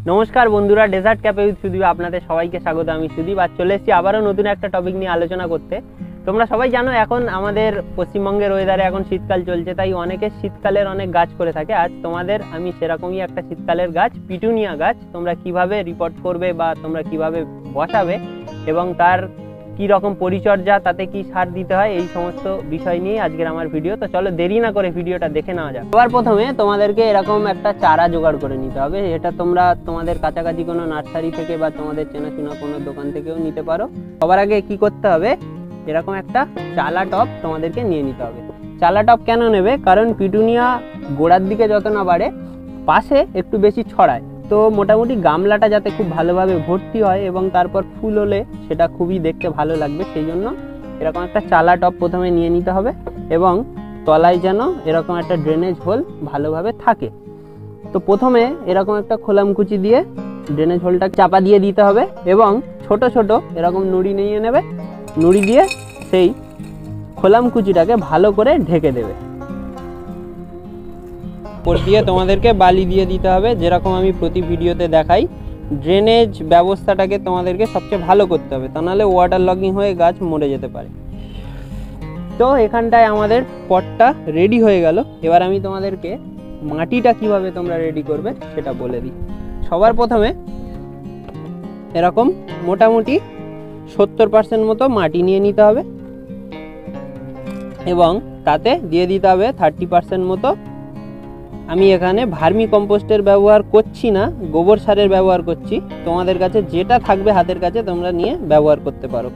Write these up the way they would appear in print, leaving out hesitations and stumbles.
নমস্কার বন্ধুরা, dessert cafe with Sudip আপনাদের সবাইকে স্বাগত। আমি সুদীপ আর চলে এসেছি আবারও নতুন একটা টপিক নিয়ে আলোচনা করতে। তোমরা সবাই জানো এখন আমাদের পশ্চিমবঙ্গের ওয়েদারে এখন শীতকাল চলছে, তাই অনেকে শীতকালের অনেক গাছ করে থাকে। আজ তোমাদের আমি সেরকমই একটা শীতকালের গাছ, পিটুনিয়া গাছ, তোমরা কিভাবে রিপোর্ট করবে বা তোমরা কিভাবে বসাবে এবং তার কি রকম পরিচর্যা, তাতে কি সার দিতে হয়, এই সমস্ত বিষয় নিয়ে আজকের আমার ভিডিও। তো চলো দেরি না করে ভিডিওটা দেখে নেওয়া যাক। সবার প্রথমে তোমাদেরকে এরকম একটা চারা জোগাড় করে নিতে হবে। এটা তোমরা তোমাদের কাছাকাছি কোনো নার্সারি থেকে বা তোমাদের চেনাশোনা কোনো দোকান থেকেও নিতে পারো। সবার আগে কি করতে হবে, এরকম একটা চালা টব তোমাদেরকে নিয়ে নিতে হবে। চালা টব কেন নেবে, কারণ পিটুনিয়া গোড়ার দিকে যত না বাড়ে পাশে একটু বেশি ছড়ায়, তো মোটামুটি গামলাটা যাতে খুব ভালোভাবে ভর্তি হয় এবং তারপর ফুল হলে সেটা খুবই দেখতে ভালো লাগবে, সেই জন্য এরকম একটা চালা টব প্রথমে নিয়ে নিতে হবে এবং তলায় যেন এরকম একটা ড্রেনেজ হোল ভালোভাবে থাকে। তো প্রথমে এরকম একটা খোলামকুচি দিয়ে ড্রেনেজ হোলটা চাপা দিয়ে দিতে হবে এবং ছোট ছোট এরকম নুড়ি নিয়ে নেবে, নুড়ি দিয়ে সেই খোলামকুচিটাকে ভালো করে ঢেকে দেবে। উপর দিয়ে তোমাদেরকে বালি দিয়ে দিতে হবে, যেরকম আমি প্রতি ভিডিওতে দেখাই। ড্রেনেজ ব্যবস্থাটাকে তোমাদেরকে সবচেয়ে ভালো করতে হবে, তা নাহলে ওয়াটার লগিং হয়ে গাছ মরে যেতে পারে। তো এখানটায় আমাদের পটটা রেডি হয়ে গেল। এবার আমি তোমাদেরকে মাটিটা কিভাবে তোমরা রেডি করবে সেটা বলে দিই। সবার প্রথমে এরকম মোটামুটি 70% মতো মাটি নিয়ে নিতে হবে এবং তাতে দিয়ে দিতে হবে 30% মতো। আমি এখানে ভার্মি কম্পোস্টের ব্যবহার করছি না, গোবর সারের ব্যবহার করছি। তোমাদের কাছে যেটা থাকবে হাতের কাছে তোমরা নিয়ে ব্যবহার করতে পারো।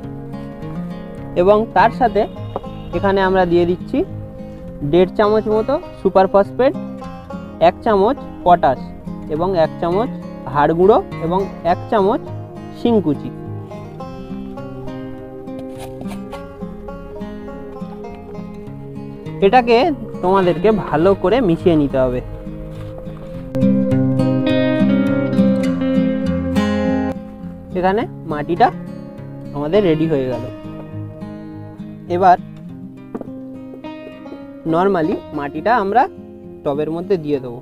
এবং তার সাথে এখানে আমরা দিয়ে দিচ্ছি 1.5 চামচ মতো সুপার ফসফেট, 1 চামচ পটাশ এবং 1 চামচ হাড় গুঁড়ো এবং 1 চামচ শিংকুচি। এটাকে তোমাদেরকে ভালো করে মিশিয়ে নিতে হবে। এখানে মাটিটা আমাদের রেডি হয়ে গেল। এবার নরমালি মাটিটা আমরা টবের মধ্যে দিয়ে দেবো।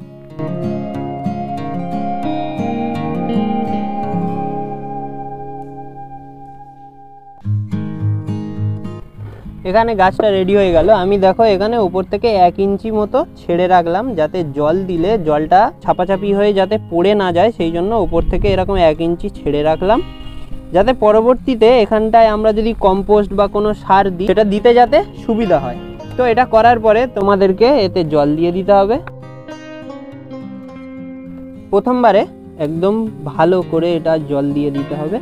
এখানে গাছটা রেডি হয়ে গেল। আমি দেখো এখানে উপর থেকে 1 ইঞ্চি মতো ছেড়ে রাখলাম, যাতে জল দিলে জলটা ছাপাছাপি হয়ে যাতে পড়ে না যায়, সেই জন্য উপর থেকে এরকম 1 ইঞ্চি ছেড়ে রাখলাম, যাতে পরবর্তীতে এখানটায় আমরা যদি কম্পোস্ট বা কোনো সার দিই সেটা দিতে যাতে সুবিধা হয়। তো এটা করার পরে তোমাদেরকে এতে জল দিয়ে দিতে হবে। প্রথমবারে একদম ভালো করে এটা জল দিয়ে দিতে হবে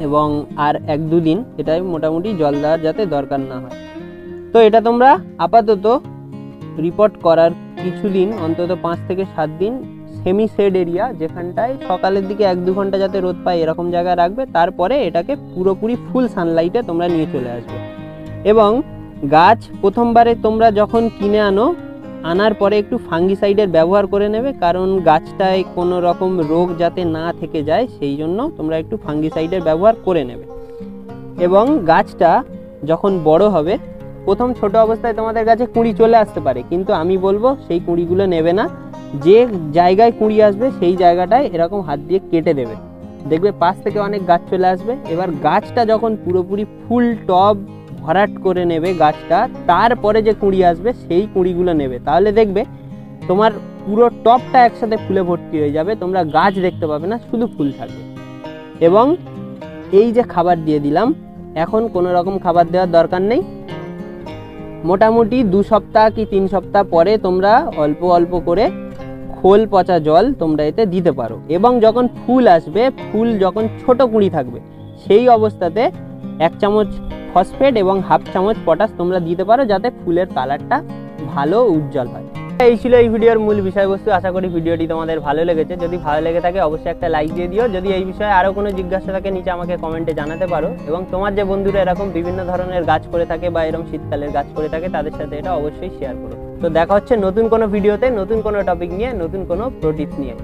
এবং আর 1-2 দিন এটাই মোটামুটি জল দেওয়ার যাতে দরকার না হয়। তো এটা তোমরা আপাতত রিপোর্ট করার কিছুদিন, অন্তত 5 থেকে 7 দিন সেমি শেড এরিয়া, যেখানটায় সকালের দিকে 1-2 ঘন্টা যাতে রোদ পায় এরকম জায়গায় রাখবে। তারপরে এটাকে পুরোপুরি ফুল সানলাইটে তোমরা নিয়ে চলে আসবে। এবং গাছ প্রথমবারে তোমরা যখন কিনে আনার পরে একটু ফাঙ্গিসাইডের ব্যবহার করে নেবে, কারণ গাছটায় কোনো রকম রোগ যাতে না থেকে যায়, সেই জন্য তোমরা একটু ফাঙ্গিসাইডের ব্যবহার করে নেবে। এবং গাছটা যখন বড় হবে, প্রথম ছোট অবস্থায় তোমাদের কাছে কুঁড়ি চলে আসতে পারে, কিন্তু আমি বলবো সেই কুঁড়িগুলো নেবে না। যে জায়গায় কুঁড়ি আসবে সেই জায়গাটায় এরকম হাত দিয়ে কেটে দেবে, দেখবে পাশ থেকে অনেক গাছ চলে আসবে। এবার গাছটা যখন পুরোপুরি ফুল টব ভরাট করে নেবে গাছটা, তারপরে যে কুঁড়ি আসবে সেই কুঁড়িগুলো নেবে, তাহলে দেখবে তোমার পুরো টবটা একসাথে ফুলে ভর্তি হয়ে যাবে, তোমরা গাছ দেখতে পাবে না, শুধু ফুল থাকবে। এবং এই যে খাবার দিয়ে দিলাম, এখন কোনো রকম খাবার দেওয়ার দরকার নেই। মোটামুটি 2 সপ্তাহ কি 3 সপ্তাহ পরে তোমরা অল্প অল্প করে খোল পচা জল তোমরা এতে দিতে পারো। এবং যখন ফুল আসবে, ফুল যখন ছোট কুঁড়ি থাকবে, সেই অবস্থাতে 1 চামচ ফসফেট এবং 1/2 চামচ পটাশ তোমরা দিতে পারো, যাতে ফুলের কালারটা ভালো উজ্জ্বল হয়। এই ছিল এই ভিডিওর মূল বিষয়বস্তু। আশা করি ভিডিওটি তোমাদের ভালো লেগেছে। যদি ভালো লেগে থাকে অবশ্যই একটা লাইক দিয়ে দিও। যদি এই বিষয়ে আরও কোনো জিজ্ঞাসা থাকে নিচে আমাকে কমেন্টে জানাতে পারো। এবং তোমার যে বন্ধুরা এরকম বিভিন্ন ধরনের গাছ করে থাকে বা এরকম শীতকালের গাছ করে থাকে, তাদের সাথে এটা অবশ্যই শেয়ার করো। তো দেখা হচ্ছে নতুন কোনো ভিডিওতে, নতুন কোনো টপিক নিয়ে, নতুন কোনো প্রো টিপস নিয়ে।